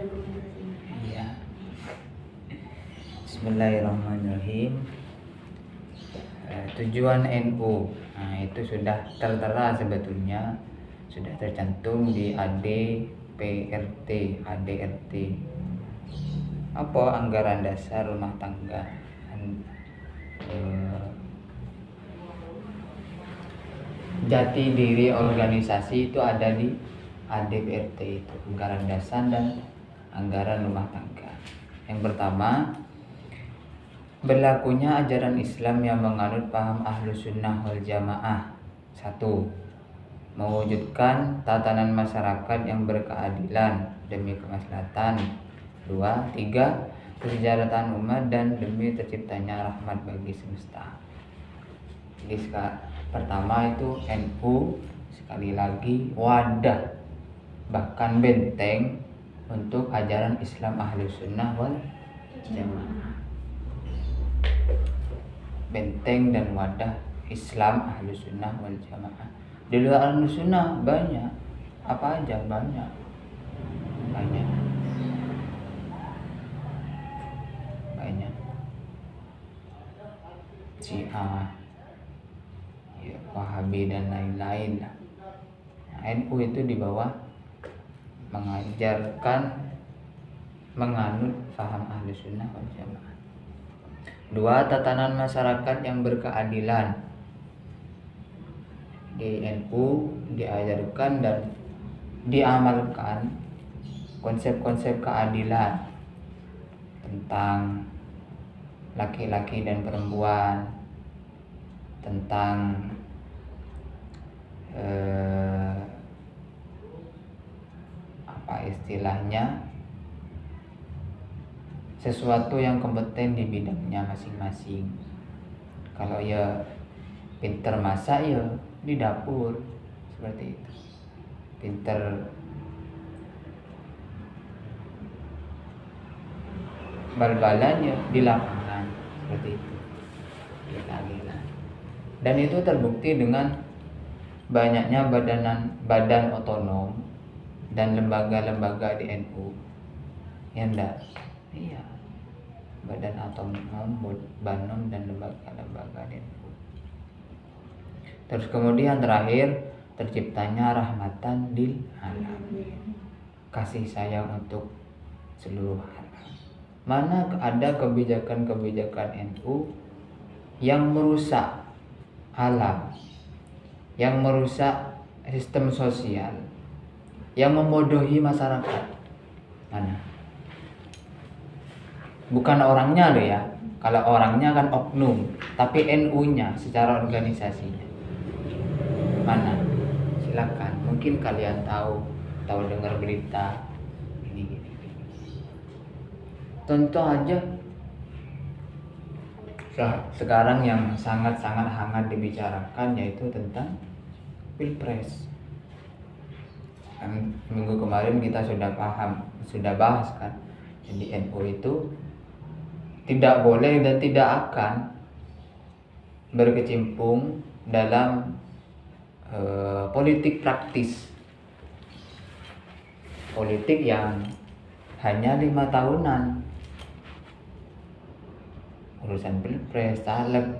Iya. Bismillahirrahmanirrahim. Tujuan NU, nah itu sudah tertera sebetulnya, sudah tercantum di ADRT. Apa anggaran dasar rumah tangga? Jati diri organisasi itu ada di ADRT itu, anggaran dasar dan anggaran rumah tangga. Yang pertama, berlakunya ajaran Islam yang menganut paham Ahlus Sunnah wal Jamaah. 1. Mewujudkan tatanan masyarakat yang berkeadilan demi kemaslahatan. 2. 3. Kesejahteraan umat dan demi terciptanya rahmat bagi semesta. Jadi pertama itu NU, sekali lagi wadah, bahkan benteng untuk ajaran Islam Ahlus Sunnah wal Jamaah. Benteng dan wadah Islam Ahlus Sunnah wal Jamaah. Di luar Ahlus Sunnah banyak, apa aja banyak. Syiah, ya, Wahabi dan lain-lain. Nah, NU itu di bawah mengajarkan menganut paham Ahlus Sunnah wal Jamaah. 2. Tatanan masyarakat yang berkeadilan. Di NU diajarkan dan diamalkan konsep-konsep keadilan tentang laki-laki dan perempuan, tentang apa istilahnya, sesuatu yang kompeten di bidangnya masing-masing. Kalau ya pinter masak ya di dapur, seperti itu. Pinter bal-balan ya di lapangan, seperti itu. Gila. Dan itu terbukti dengan banyaknya badan otonom dan lembaga-lembaga di NU. Ya enggak? Iya. Badan otonom, Banom dan lembaga-lembaga di NU. Terus kemudian terakhir, terciptanya rahmatan lil alamin. Kasih sayang untuk seluruh alam. Mana ada kebijakan-kebijakan NU yang merusak alam, yang merusak sistem sosial, yang membodohi masyarakat? Mana? Bukan orangnya loh ya. Kalau orangnya kan oknum, tapi NU-nya secara organisasinya mana? Silakan. Mungkin kalian tahu dengar berita ini. Contoh aja, sekarang yang sangat-sangat hangat dibicarakan yaitu tentang Pilpres. Minggu kemarin kita sudah bahas kan. Jadi NU itu tidak boleh dan tidak akan berkecimpung dalam politik praktis, politik yang hanya 5 tahunan, urusan Pilpres, caleg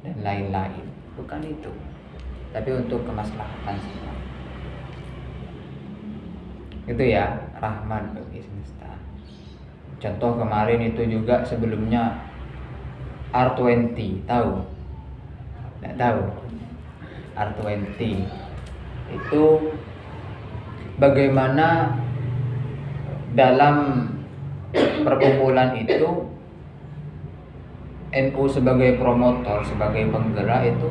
dan lain-lain. Bukan itu, tapi untuk kemaslahatan semua. Itu ya, rahmat bagi semesta. Contoh kemarin itu juga sebelumnya R20, tahu? Tidak tahu. R20 itu bagaimana dalam perkumpulan itu NU sebagai promotor, sebagai penggerak itu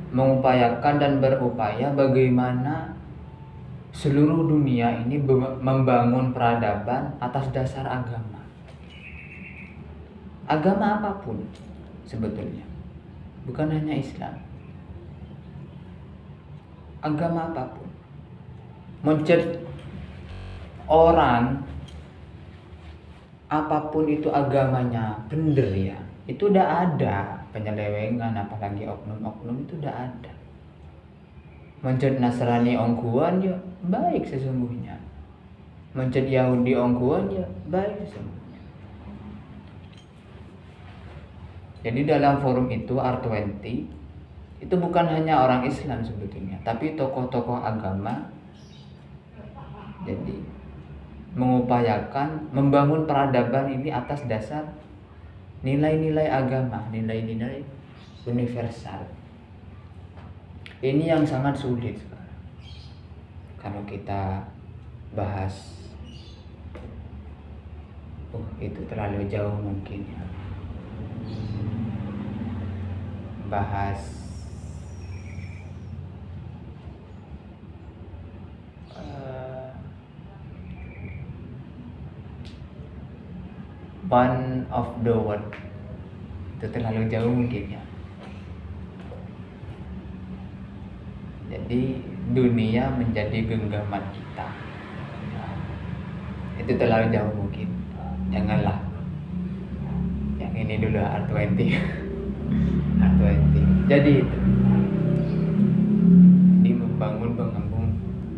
mengupayakan dan berupaya bagaimana seluruh dunia ini membangun peradaban atas dasar agama. Agama apapun sebetulnya, bukan hanya Islam. Agama apapun. Mencet orang apapun itu agamanya bener ya, itu udah ada penyelewengan, apalagi oknum-oknum itu udah ada. Mencet Nasrani ongkuan ya baik sesungguhnya. Mencet Yahudi ongkuan ya baik sesungguhnya. Jadi dalam forum itu R20 itu bukan hanya orang Islam sebetulnya, tapi tokoh-tokoh agama. Jadi mengupayakan membangun peradaban ini atas dasar nilai-nilai agama, nilai-nilai universal. Ini yang sangat sulit sekarang. Kalau kita bahas, itu terlalu jauh mungkin ya. Bahas one of the world, itu terlalu jauh mungkin ya. Jadi dunia menjadi genggaman kita, itu terlalu jauh mungkin. Janganlah. Yang ini dulu R20. R20. Jadi itu di membangun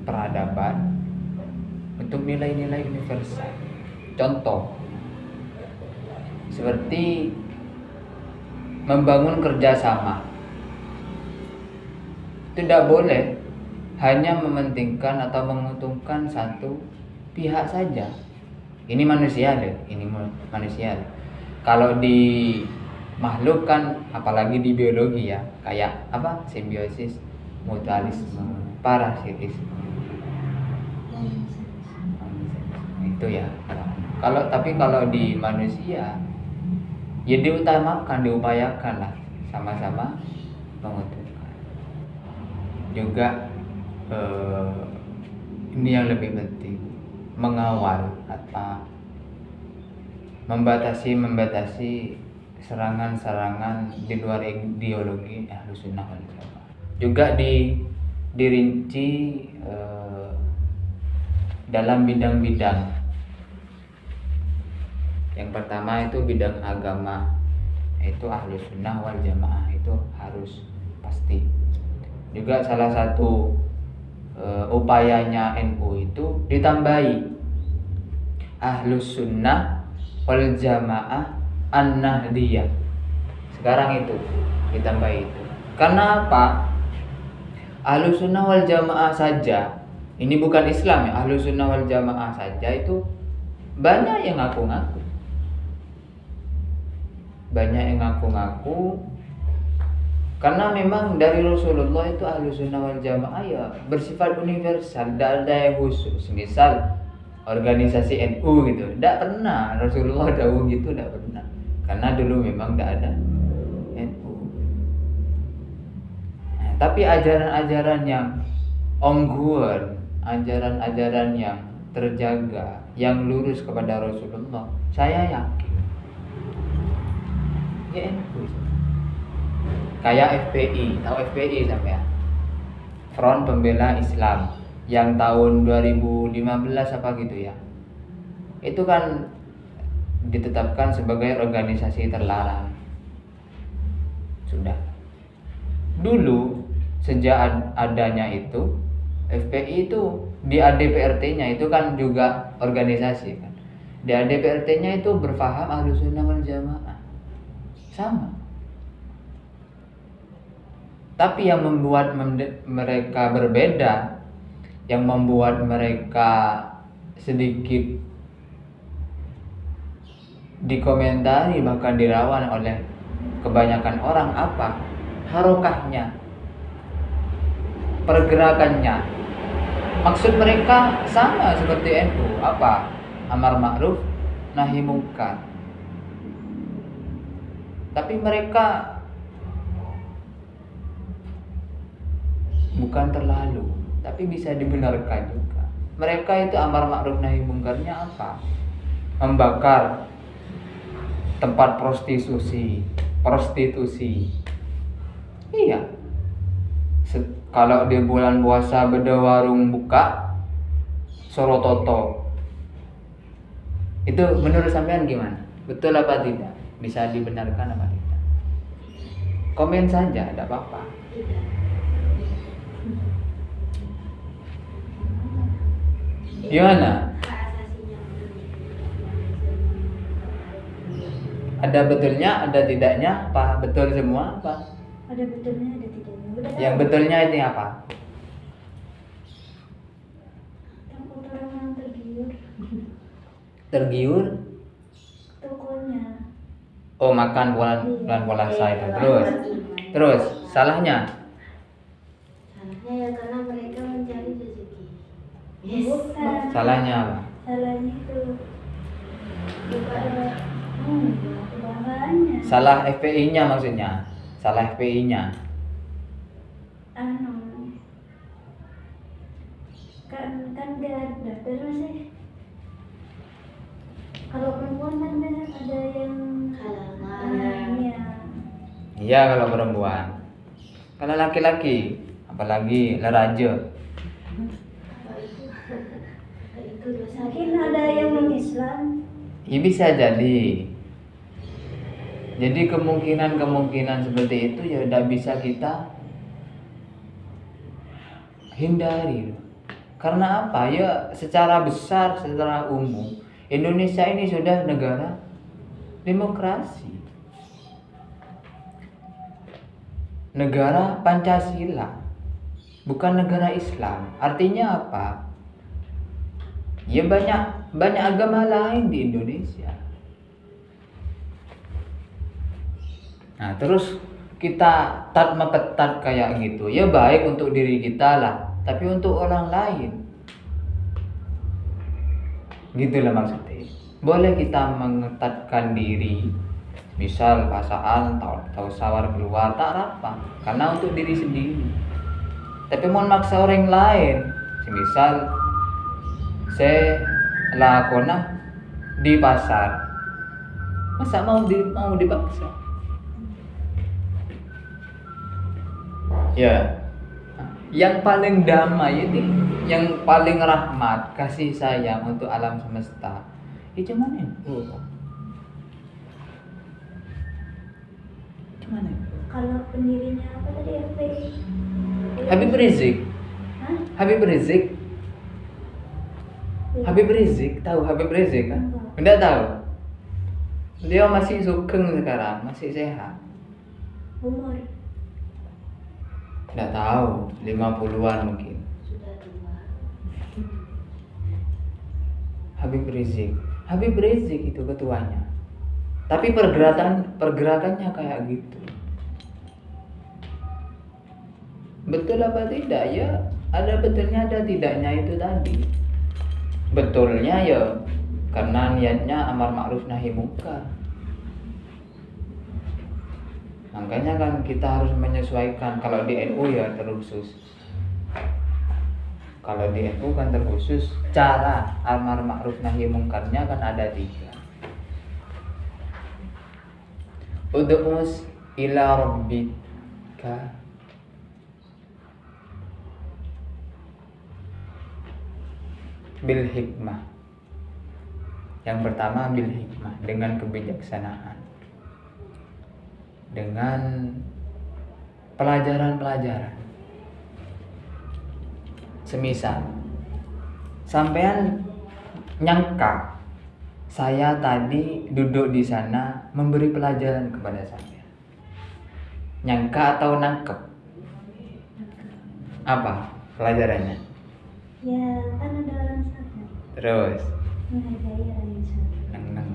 peradaban untuk nilai-nilai universal. Contoh seperti membangun kerjasama. Tidak boleh hanya mementingkan atau menguntungkan satu pihak saja. Ini manusia deh, ini manusia. Kalau di makhluk kan, apalagi di biologi ya, kayak apa? Simbiosis, mutualisme, parasitisme. Itu ya. Tapi kalau di manusia ya diutamakan, diupayakan lah sama-sama menguntungkan. Juga ini yang lebih penting, mengawal atau membatasi serangan-serangan di luar ideologi Ahlussunnah wal Jamaah. Juga dirinci dalam bidang-bidang. Yang pertama itu bidang agama, itu Ahlussunnah wal Jamaah itu harus pasti. Juga salah satu upayanya NU itu ditambahi Ahlussunnah wal Jamaah An-Nahdiyah. Sekarang itu ditambahi itu. Karena apa? Ahlussunnah wal Jamaah saja, ini bukan Islam ya, Ahlussunnah wal Jamaah saja itu banyak yang ngaku-ngaku. Banyak yang ngaku-ngaku karena memang dari Rasulullah itu Ahlussunnah wal Jamaah ya bersifat universal, tidak ada yang khusus. Misal organisasi NU gitu, tidak pernah Rasulullah dawuh gitu, tidak pernah. Karena dulu memang tidak ada NU. Nah, tapi ajaran-ajaran yang ongguan, ajaran-ajaran yang terjaga, yang lurus kepada Rasulullah, saya yakin ya NU. Kayak FPI, tahu FPI sampai ya? Front Pembela Islam yang tahun 2015 apa gitu ya. Itu kan ditetapkan sebagai organisasi terlarang. Sudah. Dulu sejak adanya itu FPI itu di ADPRT-nya itu kan juga organisasi kan. Di ADPRT-nya itu berfaham Ahlussunnah wal Jamaah. Sama. Tapi yang membuat mereka berbeda, yang membuat mereka sedikit dikomentari bahkan dilawan oleh kebanyakan orang apa? Harokahnya, pergerakannya. Maksud mereka sama seperti NU, apa? Amar ma'ruf, nahi munkar. Tapi mereka bukan terlalu, tapi bisa dibenarkan juga. Mereka itu amar ma'ruf nahi mungkarnya apa? Membakar tempat prostitusi. Iya. Kalau di bulan puasa beda warung buka Sorototo. Itu menurut sampean gimana? Betul apa tidak? Bisa dibenarkan apa tidak? Komen saja, tidak apa-apa. Gimana? Ada betulnya, ada tidaknya, apa betul semua apa? Ada betulnya, ada tidaknya. Udah Yang tahu. betulnya ini apa? Takut orang tergiur. Tergiur? Tokonya. Oh, makan bulan puasa itu. Terus salahnya? Salahnya ya karena mereka mencari rezeki. Bukan. Salahnya apa? Salahnya itu. Bukan ada. Kebanggaannya. Salah FPI-nya maksudnya. Salah FPI-nya. Kan dia daftar masih. Kalau perempuan kan ada yang Halangan. iya. Iya kalau perempuan. Kalau laki-laki, apalagi leraja. Itu dosa. Mungkin ada yang non Islam. Ya bisa jadi. Jadi kemungkinan seperti itu ya tidak bisa kita hindari. Karena apa? Ya secara besar, secara umum Indonesia ini sudah negara demokrasi. Negara Pancasila. Bukan negara Islam. Artinya apa? Ya banyak agama lain di Indonesia. Nah, terus kita ketat kayak gitu. Ya baik untuk diri kita lah, tapi untuk orang lain. Gitulah maksudnya. Boleh kita mengetatkan diri, misal pasangan tahu sawar keluar tak apa, karena untuk diri sendiri. Tapi mau maksa orang lain, misal saya lakona di pasar, masa mau dipaksa? Ya, yang paling damai ini, yang paling rahmat, kasih sayang untuk alam semesta, itu mana? Gimana? Kalau pendirinya apa tadi FPI? Habib Rizik. Hah? Habib Rizik. Habib Rizik, tahu Habib Rizik kan? Enggak tahu. Dia masih sugeng sekarang, masih sehat. Umur. Enggak tahu, 50-an mungkin. Sudah tua. Habib Rizik. Habib Rizik itu ketuanya. Tapi pergerakannya kayak gitu. Betul apa tidak? Ya, ada betulnya ada tidaknya itu tadi. Betulnya ya karena niatnya amar ma'ruf nahi munkar. Makanya kan kita harus menyesuaikan. Kalau di NU ya terkhusus. Kalau di NU kan terkhusus cara amar ma'ruf nahi munkarnya kan ada 3. Ud'us ila rabbika bil hikmah. Yang pertama bil hikmah, dengan kebijaksanaan, dengan pelajaran-pelajaran. Semisal sampean nyangka saya tadi duduk di sana memberi pelajaran kepada sampean. Nyangka atau nangkep? Apa pelajarannya? Ya kan ada orang sana. Terus Menghargai orang yang sana. neng.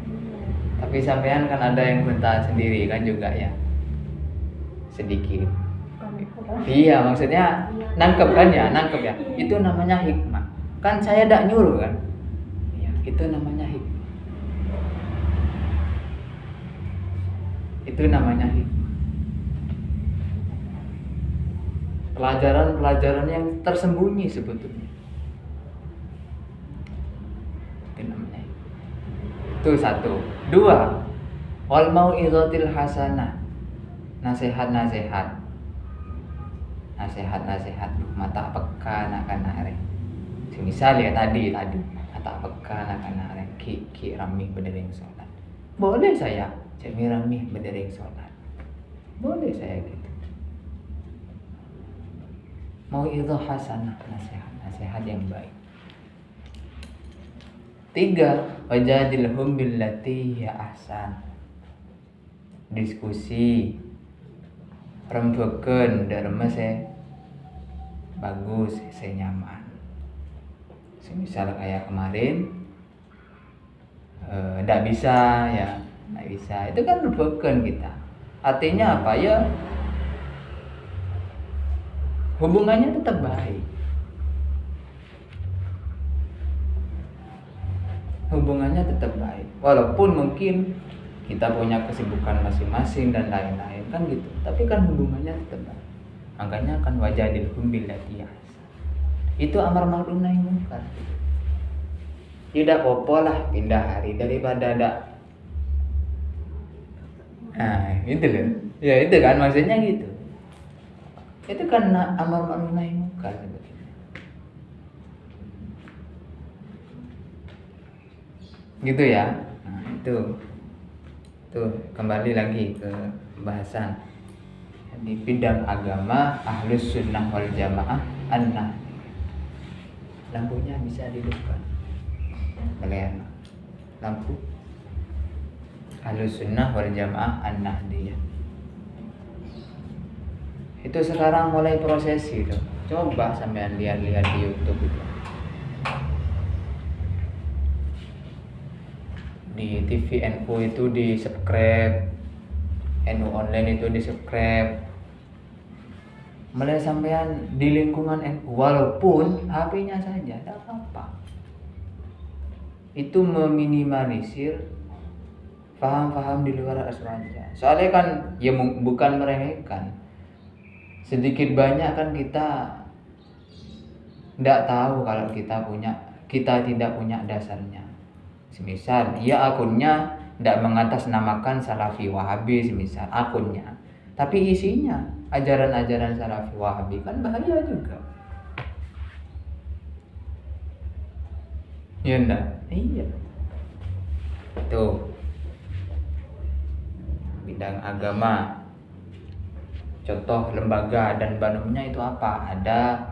Iya. Tapi sampean kan ada yang minta sendiri kan juga ya, sedikit. Iya maksudnya nangkep kan ya, nangkep ya. Itu namanya hikmah. Kan saya tidak nyuruh kan. Ya, itu namanya hikmah. Itu namanya hikmah. Pelajaran-pelajaran yang tersembunyi sebetulnya. Itu namanya hikmah. Itu 1. 2. Wal mau'izatil hasanah. Nasihat-nasihat mata peka nak arek. Misal ya tadi mata peka nak arek ki rami berdering sholat. Boleh saya cek rami berdering sholat. Boleh saya gitu. Mau itu hasanah, nasihat yang baik. 3, wajadilhum billati hiya ahsan. Diskusi rembeken derma bagus, nyaman. Misal kayak kemarin ndak bisa ya, ndak bisa. Itu kan rembeken kita. Artinya apa ya? Hubungannya tetap baik. Hubungannya tetap baik. Walaupun mungkin kita punya kesibukan masing-masing dan lain-lain kan gitu. Tapi kan hubungannya tetap baik. Makanya kan wajadilhum billati ahsan. Itu amar ma'ruf nahi munkar. Tidak apa-apa lah pindah hari daripada ada. Nah, gitu loh. Ya itu kan maksudnya gitu. Itu kan amar ma'ruf nahi munkar sebetulnya. Gitu ya. Nah, itu. Tuh, kembali lagi ke pembahasan. Di bidang agama Ahlus Sunnah wal Jamaah an-Nahdiyah. Lampunya bisa dihidupkan. Kalian lampu Ahlus Sunnah wal Jamaah an-Nahdiyah. Itu sekarang mulai prosesi tuh. Coba sampean lihat-lihat di YouTube itu. Di TV NU itu di subscribe, NU online itu di subscribe. Mulai sampean di lingkungan NU, walaupun HP-nya saja, tidak apa-apa. Itu meminimalisir paham-paham di luar asranja. Soalnya kan ya bukan meremehkan. Sedikit banyak kan kita tidak tahu kalau kita tidak punya dasarnya. Semisal ya akunnya tidak mengatasnamakan Salafi Wahabi, semisal akunnya, tapi isinya ajaran-ajaran Salafi Wahabi kan bahaya juga. Ya enggak? Iya. Tuh. Bidang agama. Contoh lembaga dan banumnya itu apa? Ada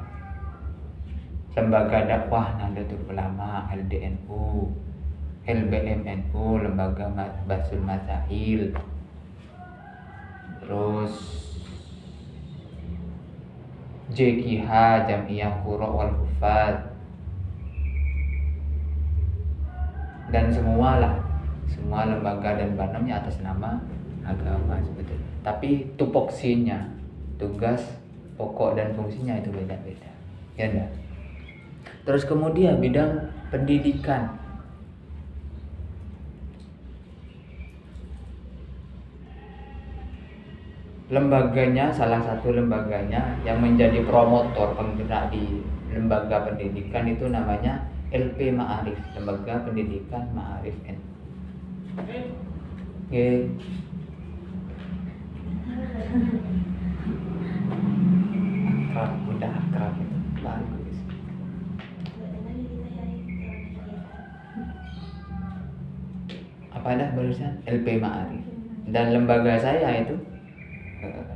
Lembaga Dakwah Nahdlatul Ulama LDNU, LBMNU, Lembaga Basul Masail, terus JKH, Jam'iyah Qura wal Hufaz, dan semua lembaga dan banamnya atas nama agama sebetulnya. Tapi tupoksinya, tugas pokok dan fungsinya itu beda-beda. Ya enggak? Terus kemudian bidang pendidikan. Lembaganya, salah satu lembaganya yang menjadi promotor penggerak di lembaga pendidikan itu namanya LP Ma'arif, Lembaga Pendidikan Ma'arif NU. Oke. Udah akrab itu bagus. Apa dah barusan? LP Ma'arif. Dan lembaga saya itu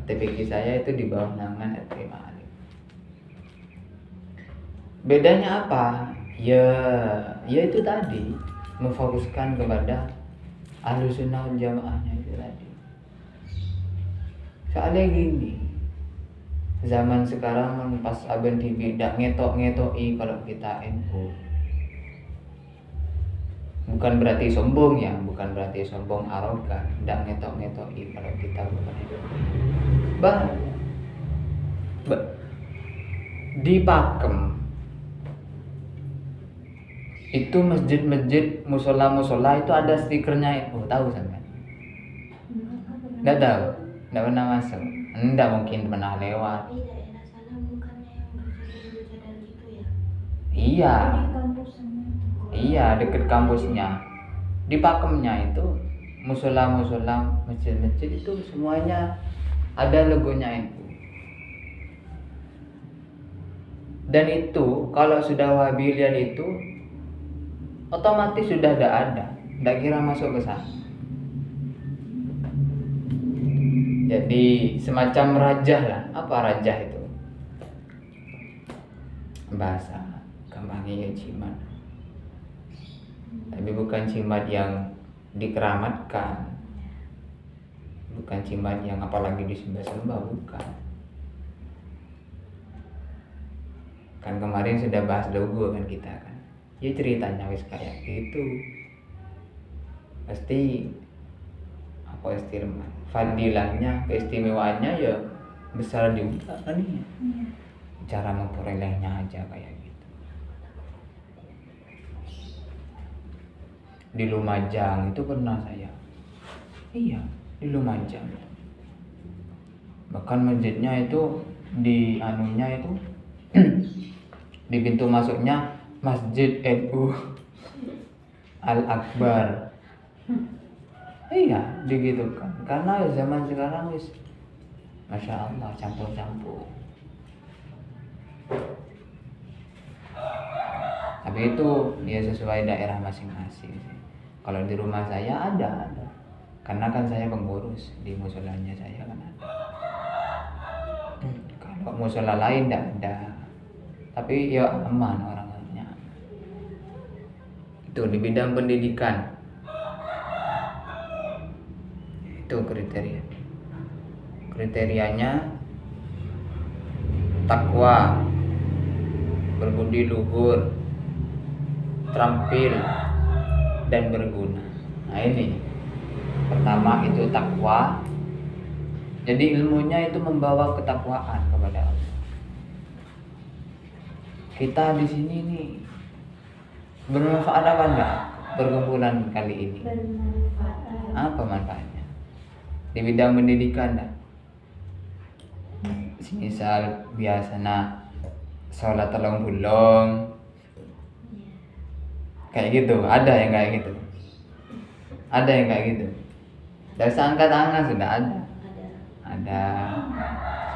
TPQ saya itu di bawah naungan LP Ma'arif. Bedanya apa? Ya itu tadi, memfokuskan kepada Ahlus Sunnah wal Jamaahnya itu tadi. Soalnya gini, zaman sekarang pas Aben TV tidak ngetok-ngetoki kalau kita NU. Bukan berarti sombong ya, bukan berarti sombong arogan, tidak ngetok-ngetoki kalau kita bukan NU. Di Pakem itu masjid-masjid, musola-musola itu ada stikernya NU, tahu sampean? Enggak tahu, enggak pernah masuk. Enggak mungkin pernah lewat. Tapi daerah sana bukannya yang bercadar gitu ya? Iya. Di kampusnya. Iya, deket kampusnya. Di Pakemnya itu musola-musola, masjid-masjid itu semuanya ada logonya NU. Dan itu kalau sudah Wahabi lihat itu otomatis sudah tidak ada, tidak kira masuk ke sana. Jadi semacam rajah lah. Apa rajah itu? Bahasa gampangnya ciman. Tapi bukan jimat yang dikeramatkan, bukan jimat yang apalagi disembah-sembah, bukan. Kan kemarin sudah bahas logo kan kita kan, ya ceritanya wis kayak gitu. Pasti apa istilahnya, fadilahnya, keistimewaannya ya besar juga kan ya. Cara memperolehnya aja kayak gitu. Di Lumajang itu pernah saya, iya di Lumajang, bahkan masjidnya itu di anunya itu di pintu masuknya Masjid NU Al-Akbar. Iya digitukan, karena zaman sekarang wis Masya Allah campur-campur. Tapi itu ya sesuai daerah masing-masing sih. Kalau di rumah saya ada. Karena kan saya pengurus di musolanya saya kan ada. Kalau musola lain tidak ada. Tapi ya aman orang-orangnya. Itu di bidang pendidikan. Itu kriterianya takwa, berbudi luhur, terampil, dan berguna. Nah ini pertama itu takwa. Jadi ilmunya itu membawa ketakwaan kepada Allah. Kita di sini nih bermanfaat apa enggak perkumpulan kali ini? Bermanfaat. Apa manfaatnya? Di bidang pendidikan dah. Misal biasanya sholat telung bulung kayak gitu, ada yang kayak gitu, ada yang kayak gitu. Dari seangkat tangan sudah ada.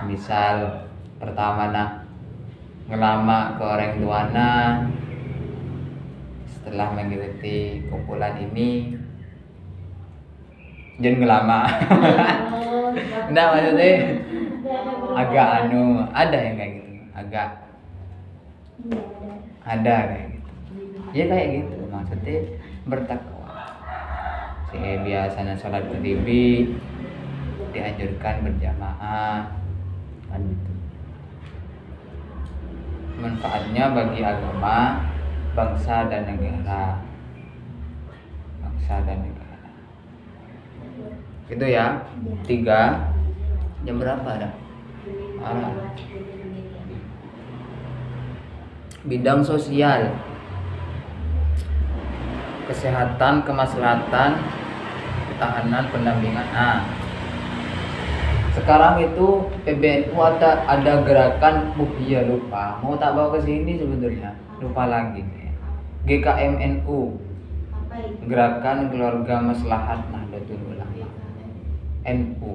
Misal pertama ngelama ke orang tuana, setelah mengikuti kumpulan ini jangan ngelama. Nah maksudnya agak ada yang kayak gitu, agak ada kayak gitu. Ya kayak gitu maksudnya bertakwa. Biasanya sholat berdiri dianjurkan berjamaah kan gitu. Manfaatnya bagi agama, bangsa dan negara. Gitu ya. 3 jam berapa dah? Bidang sosial, kesehatan, kemaslahatan, ketahanan, pendampingan. Nah, sekarang itu PBNU ada gerakan, iya lupa, mau tak bawa ke sini sebetulnya, lupa lagi. GKMNU, Apa itu? Gerakan Keluarga Maslahat Nahdlatul Ulama. NU.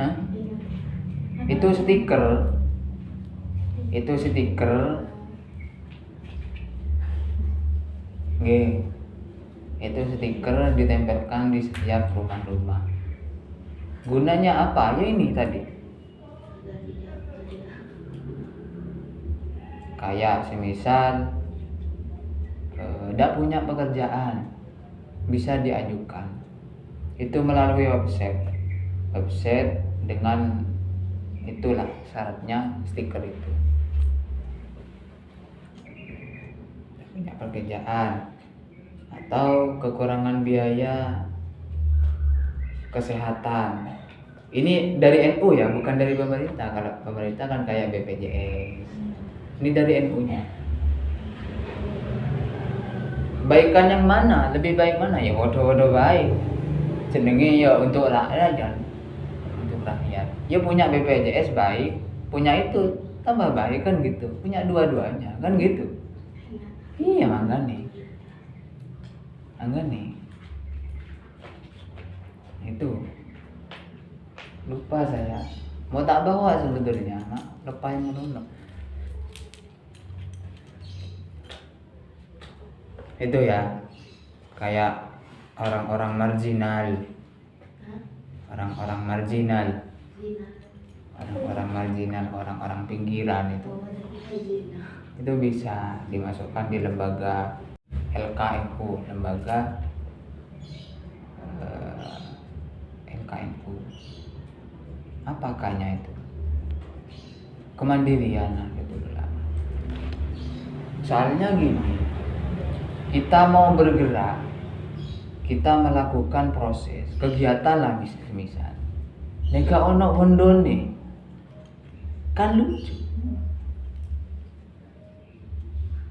Hah? Itu stiker. Itu stiker ditempelkan di setiap rumah-rumah. Gunanya apa? Ya ini tadi. Kayak semisal tidak punya pekerjaan, bisa diajukan. Itu melalui website dengan itulah syaratnya stiker itu. Punya pekerjaan atau kekurangan biaya kesehatan. Ini dari NU ya, bukan dari pemerintah. Kalau pemerintah kan kayak BPJS. Ini dari NU-nya. Baikan yang mana? Lebih baik mana? Ya waduh baik. Jenenge ya untuk rakyat kan. Untuk rakyat. Ya punya BPJS baik, punya itu tambah baik kan gitu. Punya dua-duanya kan gitu. Iya makanya. Itu lupa saya mau tak bawa sebetulnya, lupa yang menolong. Itu ya kayak orang-orang marginal, orang-orang pinggiran itu. itu bisa dimasukkan di lembaga LKNU, lembaga LKNU. Apakahnya itu? Kemandirian Nahdlatul Ulama. Soalnya gini, kita mau bergerak, kita melakukan proses kegiatan lah misal. Neka ono hondone, kan lucu.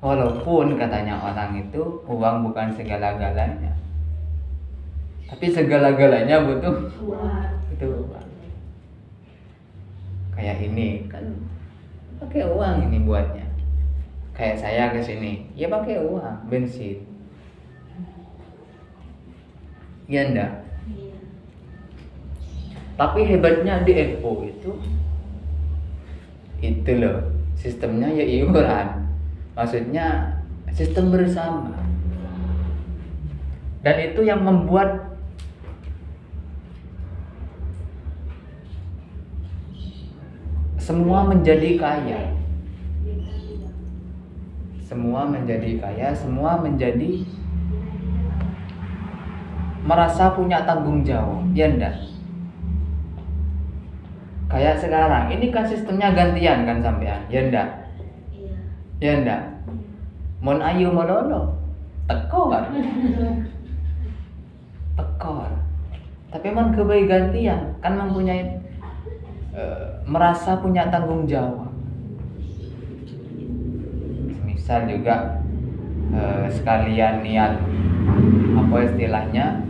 Walaupun katanya orang itu uang bukan segala-galanya, tapi segala-galanya butuh uang. Kayak ini kan pakai uang ini buatnya. Kayak saya ke sini, ya pakai uang, bensin. Iya enggak? Iya. Tapi hebatnya di NU itu loh, sistemnya ya iuran. Maksudnya sistem bersama. Dan itu yang membuat semua menjadi kaya. Semua menjadi kaya, semua menjadi merasa punya tanggung jawab. Ya enggak? Kayak sekarang, ini kan sistemnya gantian kan sampean. Ya enggak? Iya. Ya enggak? Mon ayu mololo. Tekor. Tekor. Tapi mon kebaik gantian kan mempunyai merasa punya tanggung jawab. Misal juga sekalian niat apa istilahnya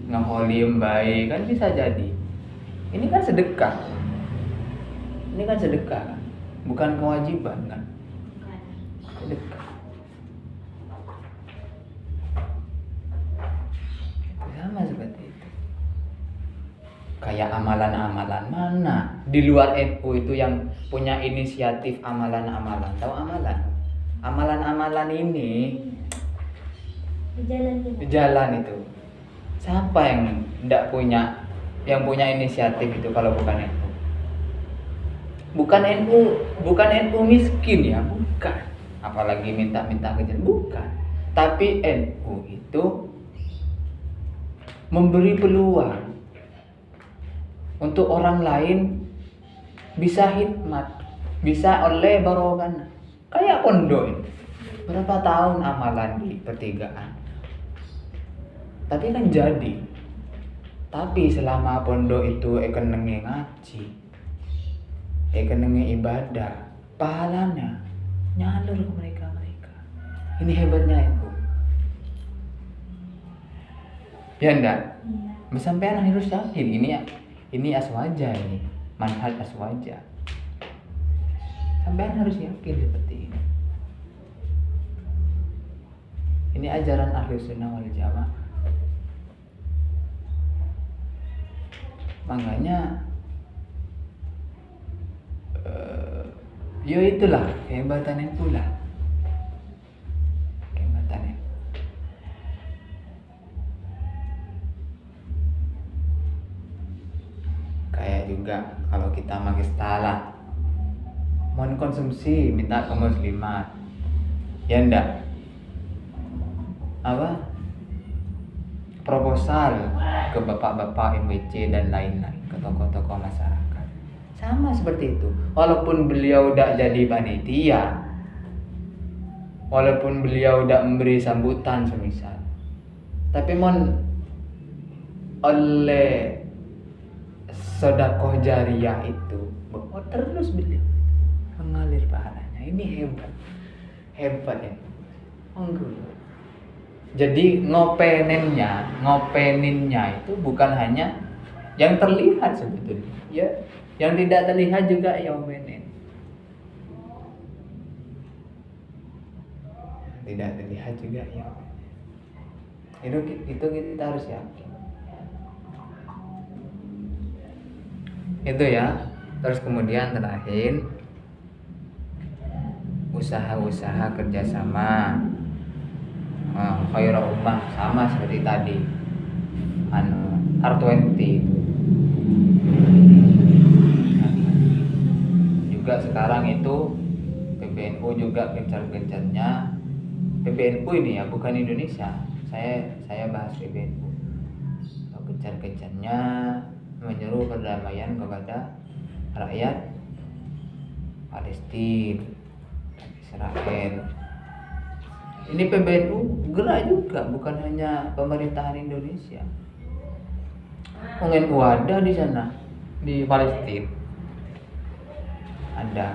ngeholim baik kan bisa jadi. Ini kan sedekah. Ini kan sedekah kan? Bukan kewajiban kan? Sedekah. Sama seperti itu. Kayak amalan-amalan mana di luar NU itu yang punya inisiatif amalan-amalan. Tahu amalan? Amalan-amalan ini Di jalan itu. Siapa yang tidak punya, yang punya inisiatif itu kalau bukan NU? Bukan NU miskin ya, bukan. Apalagi minta-minta ke jalan, bukan. Tapi NU itu memberi peluang untuk orang lain bisa hikmat, bisa oleh barokah. Kayak pondok ini. Berapa tahun amalan di pertigaan. Tapi kan jadi. Tapi selama pondok itu ekenenge ngaji, ekenenge ibadah, pahalanya nyalur ke mereka. Ini hebatnya itu. Ya enggak? Iya. Sampean harus yakin ini aswaja ini, manhaj aswaja. Sampean harus yakin seperti ini. Ini ajaran Ahlussunnah wal Jamaah. Makanya ya itulah kehebatannya pula. Kehebatannya. Kayak juga kalau kita pakai salah mau konsumsi minta ke muslimat. Ya enggak? Apa? Proposal ke bapak-bapak MWC dan lain-lain, ke tokoh-tokoh masyarakat. Sama seperti itu. Walaupun beliau udah jadi panitia, walaupun beliau udah memberi sambutan semisal, tapi oleh sedekah jariah itu terus beliau mengalir pahalanya. Ini hebat ya. Jadi ngopeninnya itu bukan hanya yang terlihat sebetulnya, ya, yang tidak terlihat juga yang ngopenin. Tidak terlihat juga yang itu kita harus yakin. Itu ya. Terus kemudian terakhir usaha-usaha kerjasama khairul ummah, sama seperti tadi R20 juga juga sekarang itu PBNU juga gencar-gencarnya, PBNU ini ya, bukan Indonesia, saya bahas PBNU, gencar-gencarnya menyeru perdamaian kepada rakyat Palestina dan Israel. Ini PBNU gerak juga, bukan hanya pemerintahan Indonesia. NU ada di sana, di Palestina ada.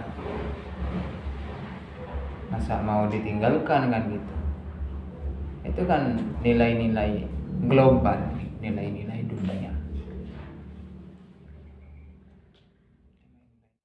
Masa mau ditinggalkan kan gitu? Itu kan nilai-nilai global, nilai-nilai dunia.